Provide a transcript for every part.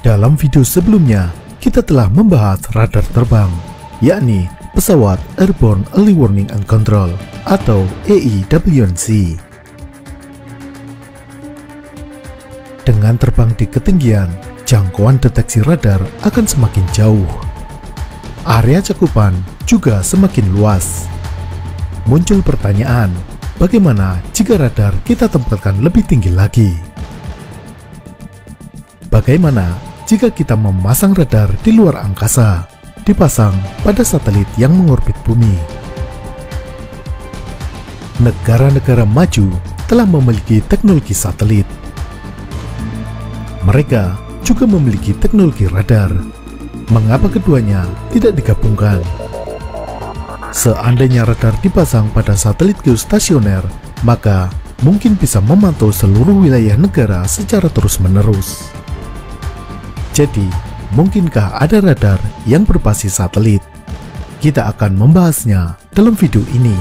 Dalam video sebelumnya, kita telah membahas radar terbang, yakni pesawat Airborne Early Warning and Control atau AEWNC. Dengan terbang di ketinggian, jangkauan deteksi radar akan semakin jauh. Area cakupan juga semakin luas. Muncul pertanyaan, bagaimana jika radar kita tempatkan lebih tinggi lagi? Bagaimana jika kita memasang radar di luar angkasa, dipasang pada satelit yang mengorbit bumi? Negara-negara maju telah memiliki teknologi satelit. Mereka juga memiliki teknologi radar. Mengapa keduanya tidak digabungkan? Seandainya radar dipasang pada satelit geostasioner, maka mungkin bisa memantau seluruh wilayah negara secara terus-menerus. Jadi, mungkinkah ada radar yang berbasis satelit? Kita akan membahasnya dalam video ini.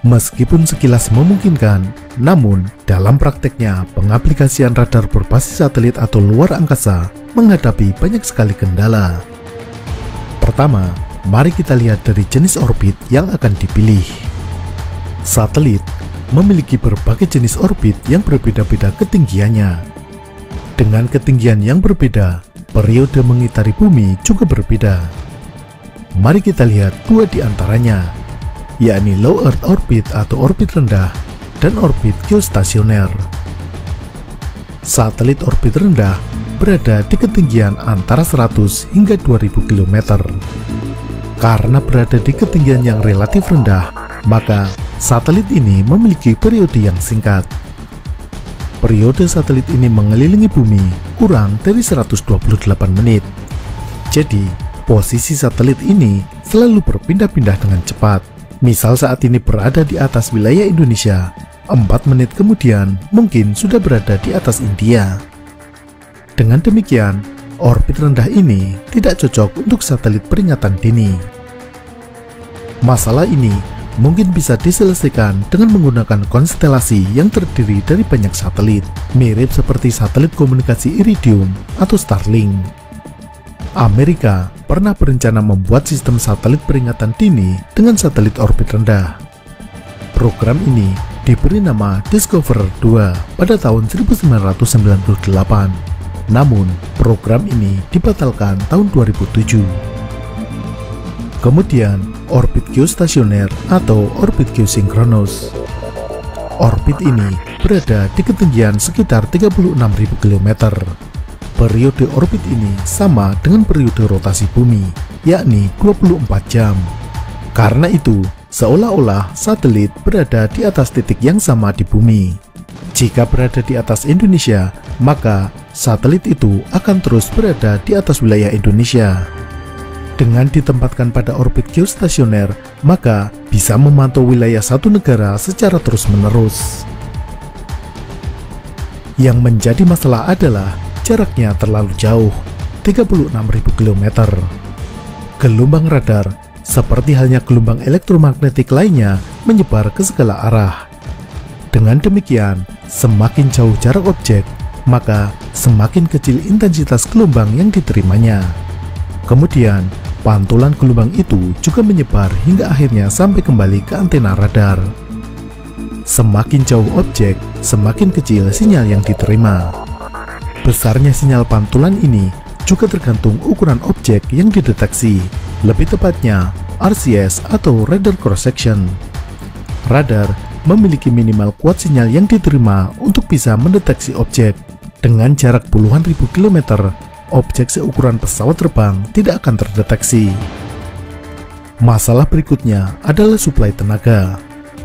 Meskipun sekilas memungkinkan, namun dalam prakteknya pengaplikasian radar berbasis satelit atau luar angkasa menghadapi banyak sekali kendala. Pertama, mari kita lihat dari jenis orbit yang akan dipilih. Satelit memiliki berbagai jenis orbit yang berbeda-beda ketinggiannya. Dengan ketinggian yang berbeda, periode mengitari bumi juga berbeda. Mari kita lihat dua di antaranya, yakni Low Earth Orbit atau orbit rendah dan orbit geostasioner. Satelit orbit rendah berada di ketinggian antara 100 hingga 2000 km. Karena berada di ketinggian yang relatif rendah, maka satelit ini memiliki periode yang singkat. Periode satelit ini mengelilingi bumi kurang dari 128 menit. Jadi, posisi satelit ini selalu berpindah-pindah dengan cepat. Misal saat ini berada di atas wilayah Indonesia, 4 menit kemudian mungkin sudah berada di atas India. Dengan demikian, orbit rendah ini tidak cocok untuk satelit peringatan dini. Masalah ini mungkin bisa diselesaikan dengan menggunakan konstelasi yang terdiri dari banyak satelit, mirip seperti satelit komunikasi Iridium atau Starlink. Amerika pernah berencana membuat sistem satelit peringatan dini dengan satelit orbit rendah. Program ini diberi nama Discoverer 2 pada tahun 1998. Namun, program ini dibatalkan tahun 2007. Kemudian, orbit geostasioner atau orbit geosinkronus. Orbit ini berada di ketinggian sekitar 36.000 km. Periode orbit ini sama dengan periode rotasi bumi, yakni 24 jam. Karena itu, seolah-olah satelit berada di atas titik yang sama di bumi. Jika berada di atas Indonesia, maka satelit itu akan terus berada di atas wilayah Indonesia. Dengan ditempatkan pada orbit geostasioner, maka bisa memantau wilayah satu negara secara terus-menerus. Yang menjadi masalah adalah jaraknya terlalu jauh, 36.000 km. Gelombang radar, seperti halnya gelombang elektromagnetik lainnya, menyebar ke segala arah. Dengan demikian, semakin jauh jarak objek, maka semakin kecil intensitas gelombang yang diterimanya. Kemudian, pantulan gelombang itu juga menyebar hingga akhirnya sampai kembali ke antena radar. Semakin jauh objek, semakin kecil sinyal yang diterima. Besarnya sinyal pantulan ini juga tergantung ukuran objek yang dideteksi, lebih tepatnya RCS atau Radar Cross Section. Radar memiliki minimal kuat sinyal yang diterima untuk bisa mendeteksi objek. Dengan jarak puluhan ribu kilometer, objek seukuran pesawat terbang tidak akan terdeteksi. Masalah berikutnya adalah suplai tenaga.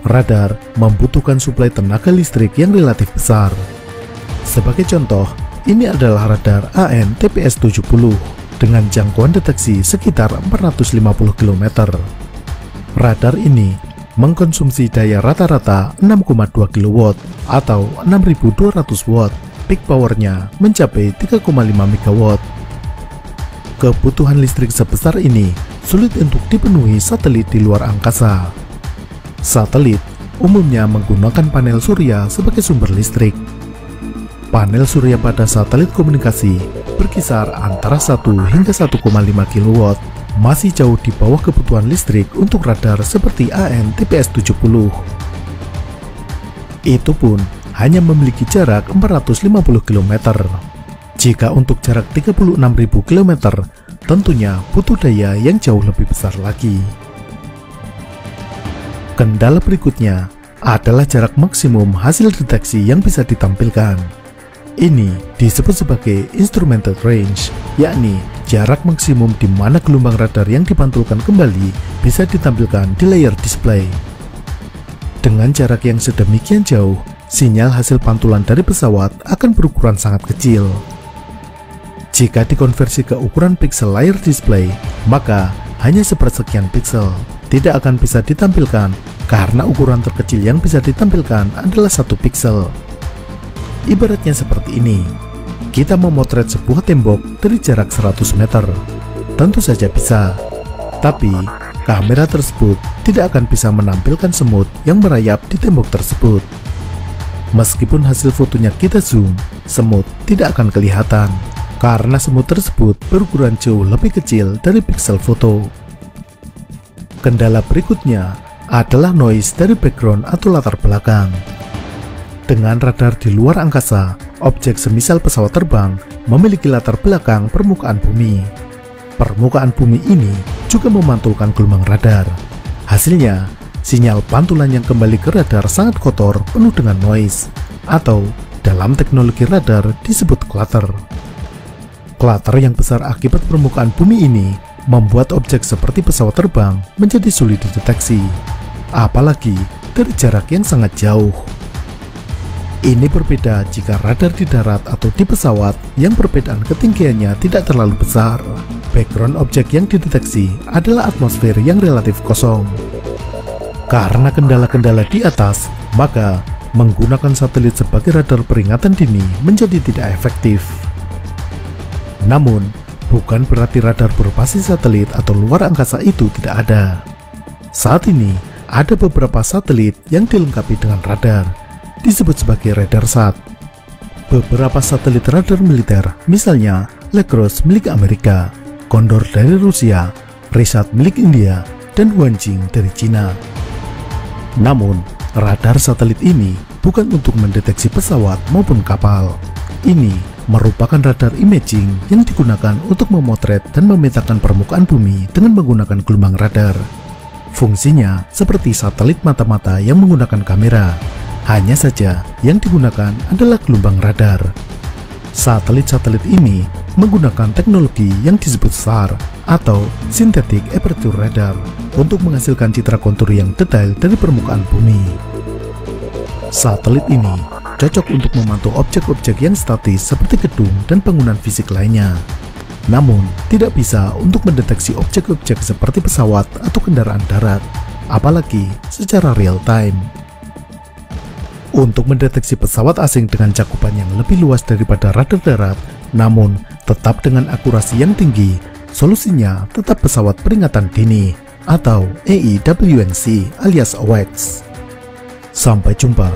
Radar membutuhkan suplai tenaga listrik yang relatif besar. Sebagai contoh, ini adalah radar AN/TPS-70 dengan jangkauan deteksi sekitar 450 km. Radar ini mengkonsumsi daya rata-rata 6,2 kW atau 6.200 watt. Peak powernya mencapai 3,5 MW. Kebutuhan listrik sebesar ini sulit untuk dipenuhi satelit di luar angkasa. Satelit umumnya menggunakan panel surya sebagai sumber listrik. Panel surya pada satelit komunikasi berkisar antara 1 hingga 1,5 kW, masih jauh di bawah kebutuhan listrik untuk radar seperti AN/TPS-70. Itu pun hanya memiliki jarak 450 km. Jika untuk jarak 36.000 km, tentunya butuh daya yang jauh lebih besar lagi. Kendala berikutnya adalah jarak maksimum hasil deteksi yang bisa ditampilkan. Ini disebut sebagai instrumented range, yakni jarak maksimum di mana gelombang radar yang dipantulkan kembali bisa ditampilkan di layar display. Dengan jarak yang sedemikian jauh, sinyal hasil pantulan dari pesawat akan berukuran sangat kecil. Jika dikonversi ke ukuran piksel layar display, maka hanya sepersekian piksel, tidak akan bisa ditampilkan karena ukuran terkecil yang bisa ditampilkan adalah 1 piksel. Ibaratnya seperti ini, kita memotret sebuah tembok dari jarak 100 meter. Tentu saja bisa, tapi kamera tersebut tidak akan bisa menampilkan semut yang merayap di tembok tersebut. Meskipun hasil fotonya kita zoom, semut tidak akan kelihatan, karena semut tersebut berukuran jauh lebih kecil dari piksel foto. Kendala berikutnya adalah noise dari background atau latar belakang. Dengan radar di luar angkasa, objek semisal pesawat terbang memiliki latar belakang permukaan bumi. Permukaan bumi ini juga memantulkan gelombang radar. Hasilnya, sinyal pantulan yang kembali ke radar sangat kotor, penuh dengan noise, atau dalam teknologi radar disebut clutter. Clutter yang besar akibat permukaan bumi ini membuat objek seperti pesawat terbang menjadi sulit dideteksi, apalagi dari jarak yang sangat jauh. Ini berbeda jika radar di darat atau di pesawat yang perbedaan ketinggiannya tidak terlalu besar. Background objek yang dideteksi adalah atmosfer yang relatif kosong. Karena kendala-kendala di atas, maka menggunakan satelit sebagai radar peringatan dini menjadi tidak efektif. Namun, bukan berarti radar berbasis satelit atau luar angkasa itu tidak ada. Saat ini, ada beberapa satelit yang dilengkapi dengan radar, disebut sebagai RadarSat. Beberapa satelit radar militer, misalnya Lacrosse milik Amerika, Condor dari Rusia, Risat milik India, dan Huanjing dari Cina. Namun, radar satelit ini bukan untuk mendeteksi pesawat maupun kapal. Ini merupakan radar imaging yang digunakan untuk memotret dan memetakan permukaan bumi dengan menggunakan gelombang radar. Fungsinya seperti satelit mata-mata yang menggunakan kamera. Hanya saja yang digunakan adalah gelombang radar. Satelit-satelit ini menggunakan teknologi yang disebut SAR atau Synthetic Aperture Radar untuk menghasilkan citra kontur yang detail dari permukaan bumi. Satelit ini cocok untuk memantau objek-objek yang statis seperti gedung dan bangunan fisik lainnya. Namun, tidak bisa untuk mendeteksi objek-objek seperti pesawat atau kendaraan darat, apalagi secara real time. Untuk mendeteksi pesawat asing dengan cakupan yang lebih luas daripada radar darat, namun tetap dengan akurasi yang tinggi, solusinya tetap pesawat peringatan dini atau AEWNC alias AWACS. Sampai jumpa.